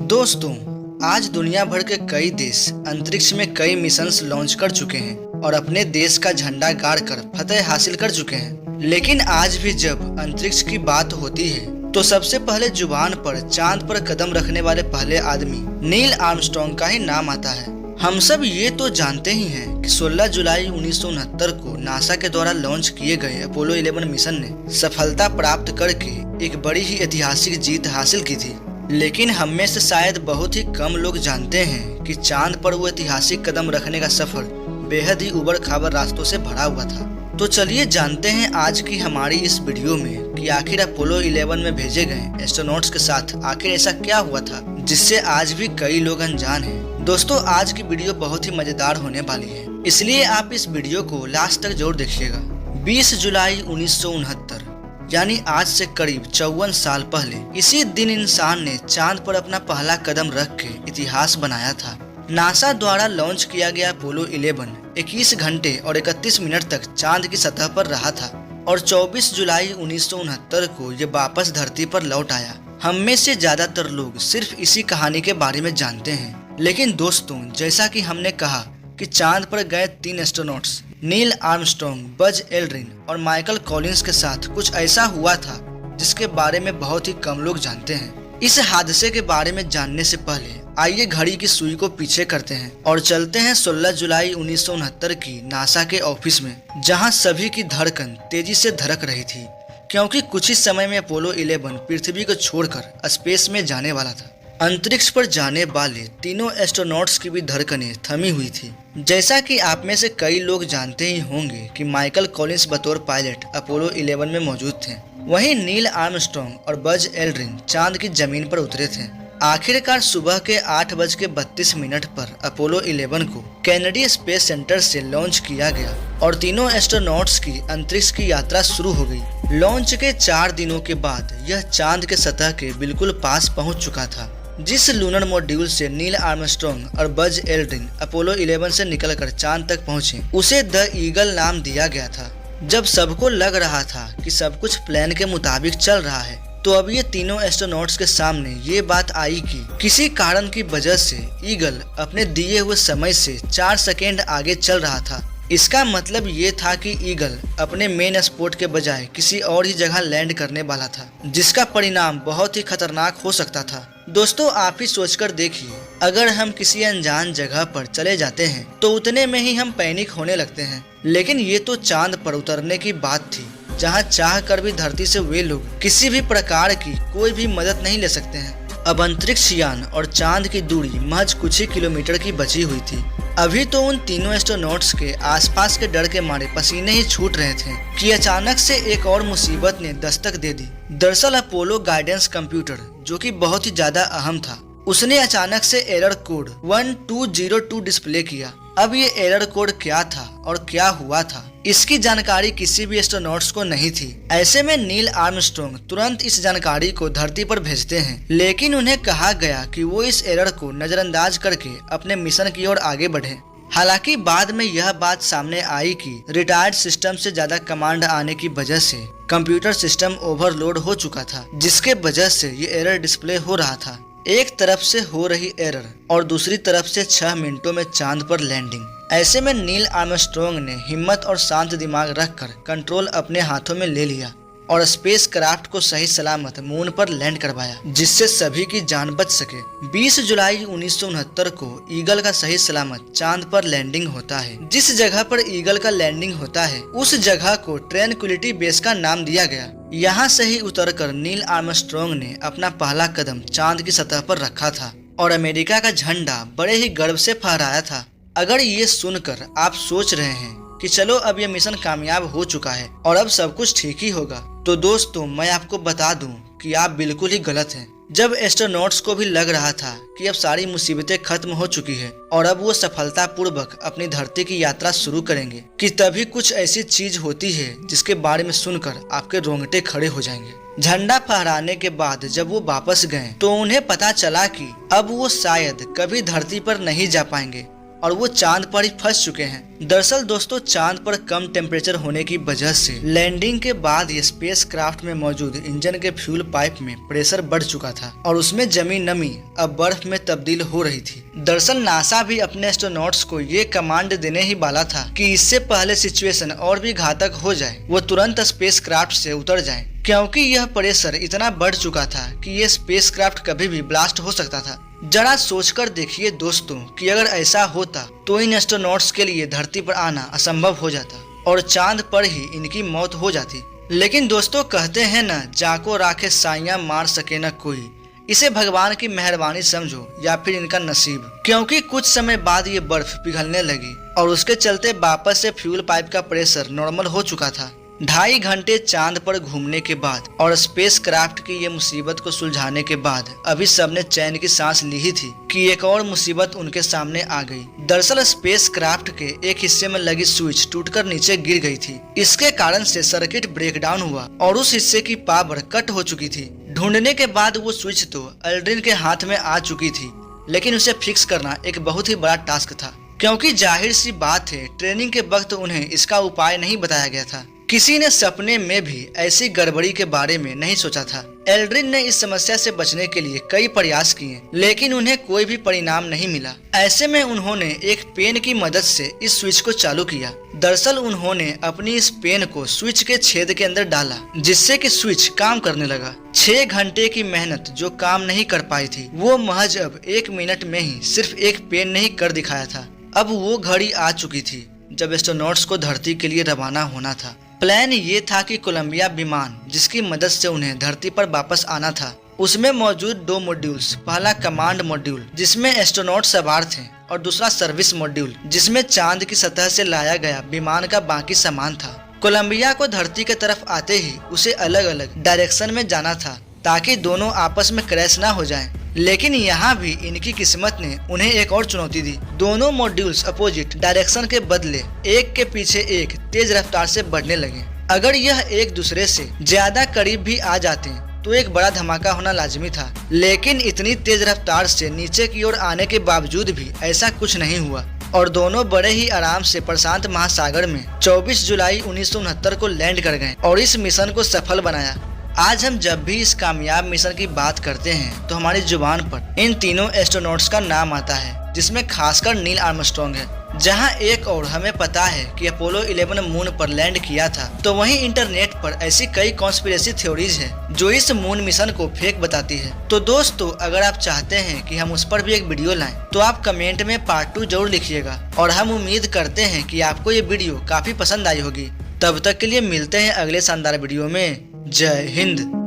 दोस्तों, आज दुनिया भर के कई देश अंतरिक्ष में कई मिशंस लॉन्च कर चुके हैं और अपने देश का झंडा गाड़कर फतह हासिल कर चुके हैं। लेकिन आज भी जब अंतरिक्ष की बात होती है तो सबसे पहले जुबान पर चांद पर कदम रखने वाले पहले आदमी नील आर्मस्ट्रांग का ही नाम आता है। हम सब ये तो जानते ही हैं कि 16 जुलाई 1969 को नासा के द्वारा लॉन्च किए गए अपोलो 11 मिशन ने सफलता प्राप्त करके एक बड़ी ही ऐतिहासिक जीत हासिल की थी। लेकिन हम में से शायद बहुत ही कम लोग जानते हैं कि चांद पर वो ऐतिहासिक कदम रखने का सफर बेहद ही उबड़ खाबड़ रास्तों से भरा हुआ था। तो चलिए जानते हैं आज की हमारी इस वीडियो में कि आखिर अपोलो 11 में भेजे गए एस्ट्रोनॉट्स के साथ आखिर ऐसा क्या हुआ था जिससे आज भी कई लोग अनजान हैं। दोस्तों, आज की वीडियो बहुत ही मजेदार होने वाली है, इसलिए आप इस वीडियो को लास्ट तक जरूर देखिएगा। 20 जुलाई 1969 यानी आज से करीब 54 साल पहले इसी दिन इंसान ने चांद पर अपना पहला कदम रख के इतिहास बनाया था। नासा द्वारा लॉन्च किया गया अपोलो 11 21 घंटे और 31 मिनट तक चांद की सतह पर रहा था और 24 जुलाई 1969 को ये वापस धरती पर लौट आया। हम में से ज्यादातर लोग सिर्फ इसी कहानी के बारे में जानते हैं, लेकिन दोस्तों, जैसा कि हमने कहा कि चांद पर गए 3 astronauts Neil Armstrong, Buzz Aldrin और माइकल कॉलिंस के साथ कुछ ऐसा हुआ था जिसके बारे में बहुत ही कम लोग जानते हैं। इस हादसे के बारे में जानने से पहले आइए घड़ी की सुई को पीछे करते हैं और चलते हैं 16 जुलाई 1969 की नासा के ऑफिस में, जहां सभी की धड़कन तेजी से धड़क रही थी क्योंकि कुछ ही समय में अपोलो 11 पृथ्वी को छोड़कर स्पेस में जाने वाला था। अंतरिक्ष पर जाने वाले तीनों एस्ट्रोनॉट्स की भी धड़कनें थमी हुई थी। जैसा कि आप में से कई लोग जानते ही होंगे कि माइकल कॉलिंस बतौर पायलट अपोलो 11 में मौजूद थे, वहीं नील आर्मस्ट्रांग और बज एल्ड्रिन चांद की जमीन पर उतरे थे। आखिरकार सुबह के 8:32 पर अपोलो 11 को कैनेडी स्पेस सेंटर से लॉन्च किया गया और तीनों एस्ट्रोनॉट्स की अंतरिक्ष की यात्रा शुरू हो गई। लॉन्च के 4 दिनों के बाद यह चांद के सतह के बिल्कुल पास पहुंच चुका था। जिस लूनर मॉड्यूल से नील आर्मस्ट्रांग और बज एल्ड्रिन अपोलो 11 से निकलकर चांद तक पहुंचे, उसे द ईगल नाम दिया गया था। जब सबको लग रहा था कि सब कुछ प्लान के मुताबिक चल रहा है, तो अब ये तीनों एस्ट्रोनॉट्स के सामने ये बात आई कि किसी कारण की वजह से ईगल अपने दिए हुए समय से 4 सेकेंड आगे चल रहा था। इसका मतलब ये था कि ईगल अपने मेन स्पॉट के बजाय किसी और ही जगह लैंड करने वाला था, जिसका परिणाम बहुत ही खतरनाक हो सकता था। दोस्तों, आप ही सोचकर देखिए, अगर हम किसी अनजान जगह पर चले जाते हैं तो उतने में ही हम पैनिक होने लगते हैं, लेकिन ये तो चांद पर उतरने की बात थी, जहां चाह कर भी धरती से वे लोग किसी भी प्रकार की कोई भी मदद नहीं ले सकते हैं। अब अंतरिक्ष यान और चांद की दूरी महज कुछ ही किलोमीटर की बची हुई थी। अभी तो उन तीनों एस्ट्रोनॉट्स के आसपास के डर के मारे पसीने ही छूट रहे थे कि अचानक से एक और मुसीबत ने दस्तक दे दी। दरअसल अपोलो गाइडेंस कंप्यूटर, जो कि बहुत ही ज्यादा अहम था, उसने अचानक से एरर कोड 1202 डिस्प्ले किया। अब ये एरर कोड क्या था और क्या हुआ था, इसकी जानकारी किसी भी एस्ट्रोनॉट्स को नहीं थी। ऐसे में नील आर्मस्ट्रांग तुरंत इस जानकारी को धरती पर भेजते हैं, लेकिन उन्हें कहा गया कि वो इस एरर को नजरअंदाज करके अपने मिशन की ओर आगे बढ़े। हालांकि बाद में यह बात सामने आई कि रिटायर्ड सिस्टम से ज्यादा कमांड आने की वजह से कंप्यूटर सिस्टम ओवरलोड हो चुका था, जिसके वजह से ये एरर डिस्प्ले हो रहा था। एक तरफ से हो रही एरर और दूसरी तरफ से 6 मिनटों में चांद पर लैंडिंग। ऐसे में नील आर्मस्ट्रांग ने हिम्मत और शांत दिमाग रखकर कंट्रोल अपने हाथों में ले लिया और स्पेस क्राफ्ट को सही सलामत मून पर लैंड करवाया, जिससे सभी की जान बच सके। 20 जुलाई 1969 को ईगल का सही सलामत चांद पर लैंडिंग होता है। जिस जगह पर ईगल का लैंडिंग होता है, उस जगह को ट्रैंक्विलिटी बेस का नाम दिया गया। यहाँ से ही उतरकर नील आर्मस्ट्रांग ने अपना पहला कदम चांद की सतह पर रखा था और अमेरिका का झंडा बड़े ही गर्व से फहराया था। अगर ये सुनकर आप सोच रहे हैं कि चलो अब ये मिशन कामयाब हो चुका है और अब सब कुछ ठीक ही होगा, तो दोस्तों, मैं आपको बता दूं कि आप बिल्कुल ही गलत हैं। जब एस्ट्रोनॉट्स को भी लग रहा था कि अब सारी मुसीबतें खत्म हो चुकी है और अब वो सफलतापूर्वक अपनी धरती की यात्रा शुरू करेंगे, कि तभी कुछ ऐसी चीज होती है जिसके बारे में सुनकर आपके रोंगटे खड़े हो जाएंगे। झंडा फहराने के बाद जब वो वापस गए तो उन्हें पता चला कि अब वो शायद कभी धरती पर नहीं जा पाएंगे। और वो चांद पर ही फंस चुके हैं। दरअसल दोस्तों, चांद पर कम टेम्परेचर होने की वजह से लैंडिंग के बाद ये स्पेस क्राफ्ट में मौजूद इंजन के फ्यूल पाइप में प्रेशर बढ़ चुका था और उसमें जमी नमी अब बर्फ में तब्दील हो रही थी। दरअसल नासा भी अपने एस्ट्रोनॉट्स को ये कमांड देने ही वाला था कि इससे पहले सिचुएशन और भी घातक हो जाए वो तुरंत स्पेस क्राफ्ट से उतर जाए, क्योंकि यह प्रेशर इतना बढ़ चुका था कि ये स्पेस क्राफ्ट कभी भी ब्लास्ट हो सकता था। जरा सोचकर देखिए दोस्तों कि अगर ऐसा होता तो इन एस्ट्रोनॉट्स के लिए धरती पर आना असंभव हो जाता और चांद पर ही इनकी मौत हो जाती। लेकिन दोस्तों, कहते हैं ना, जाको राखे साइयां मार सके न कोई। इसे भगवान की मेहरबानी समझो या फिर इनका नसीब, क्योंकि कुछ समय बाद ये बर्फ पिघलने लगी और उसके चलते वापस से फ्यूल पाइप का प्रेशर नॉर्मल हो चुका था। 2.5 घंटे चांद पर घूमने के बाद और स्पेस क्राफ्ट की ये मुसीबत को सुलझाने के बाद अभी सबने चैन की सांस ली ही थी कि एक और मुसीबत उनके सामने आ गई। दरअसल स्पेस क्राफ्ट के एक हिस्से में लगी स्विच टूटकर नीचे गिर गई थी। इसके कारण से सर्किट ब्रेकडाउन हुआ और उस हिस्से की पावर कट हो चुकी थी। ढूंढने के बाद वो स्विच तो एल्ड्रिन के हाथ में आ चुकी थी, लेकिन उसे फिक्स करना एक बहुत ही बड़ा टास्क था, क्योंकि जाहिर सी बात है ट्रेनिंग के वक्त उन्हें इसका उपाय नहीं बताया गया था। किसी ने सपने में भी ऐसी गड़बड़ी के बारे में नहीं सोचा था। एल्ड्रिन ने इस समस्या से बचने के लिए कई प्रयास किए, लेकिन उन्हें कोई भी परिणाम नहीं मिला। ऐसे में उन्होंने एक पेन की मदद से इस स्विच को चालू किया। दरअसल उन्होंने अपनी इस पेन को स्विच के छेद के अंदर डाला, जिससे कि स्विच काम करने लगा। 6 घंटे की मेहनत जो काम नहीं कर पाई थी, वो महज अब 1 मिनट में ही सिर्फ एक पेन ने ही कर दिखाया था। अब वो घड़ी आ चुकी थी जब एस्ट्रोनॉट्स को धरती के लिए रवाना होना था। प्लान ये था कि कोलंबिया विमान, जिसकी मदद से उन्हें धरती पर वापस आना था, उसमें मौजूद 2 मॉड्यूल्स, पहला कमांड मॉड्यूल जिसमें एस्ट्रोनॉट सवार थे और दूसरा सर्विस मॉड्यूल जिसमें चांद की सतह से लाया गया विमान का बाकी सामान था। कोलंबिया को धरती के तरफ आते ही उसे अलग अलग डायरेक्शन में जाना था ताकि दोनों आपस में क्रैश ना हो जाएं। लेकिन यहाँ भी इनकी किस्मत ने उन्हें एक और चुनौती दी। दोनों मॉड्यूल्स अपोजिट डायरेक्शन के बदले एक के पीछे एक तेज रफ्तार से बढ़ने लगे। अगर यह एक दूसरे से ज्यादा करीब भी आ जाते तो एक बड़ा धमाका होना लाजमी था, लेकिन इतनी तेज रफ्तार से नीचे की ओर आने के बावजूद भी ऐसा कुछ नहीं हुआ और दोनों बड़े ही आराम से प्रशांत महासागर में 24 जुलाई 1969 को लैंड कर गए और इस मिशन को सफल बनाया। आज हम जब भी इस कामयाब मिशन की बात करते हैं तो हमारी जुबान पर इन तीनों एस्ट्रोनॉट्स का नाम आता है, जिसमें खासकर नील आर्मस्ट्रांग है। जहां एक और हमें पता है कि अपोलो 11 मून पर लैंड किया था, तो वहीं इंटरनेट पर ऐसी कई कॉन्स्पिरेसी थ्योरीज है जो इस मून मिशन को फेक बताती है। तो दोस्तों, अगर आप चाहते हैं कि हम उस पर भी एक वीडियो लाएं तो आप कमेंट में पार्ट 2 जरूर लिखिएगा और हम उम्मीद करते हैं कि आपको ये वीडियो काफी पसंद आई होगी। तब तक के लिए मिलते हैं अगले शानदार वीडियो में। जय हिंद।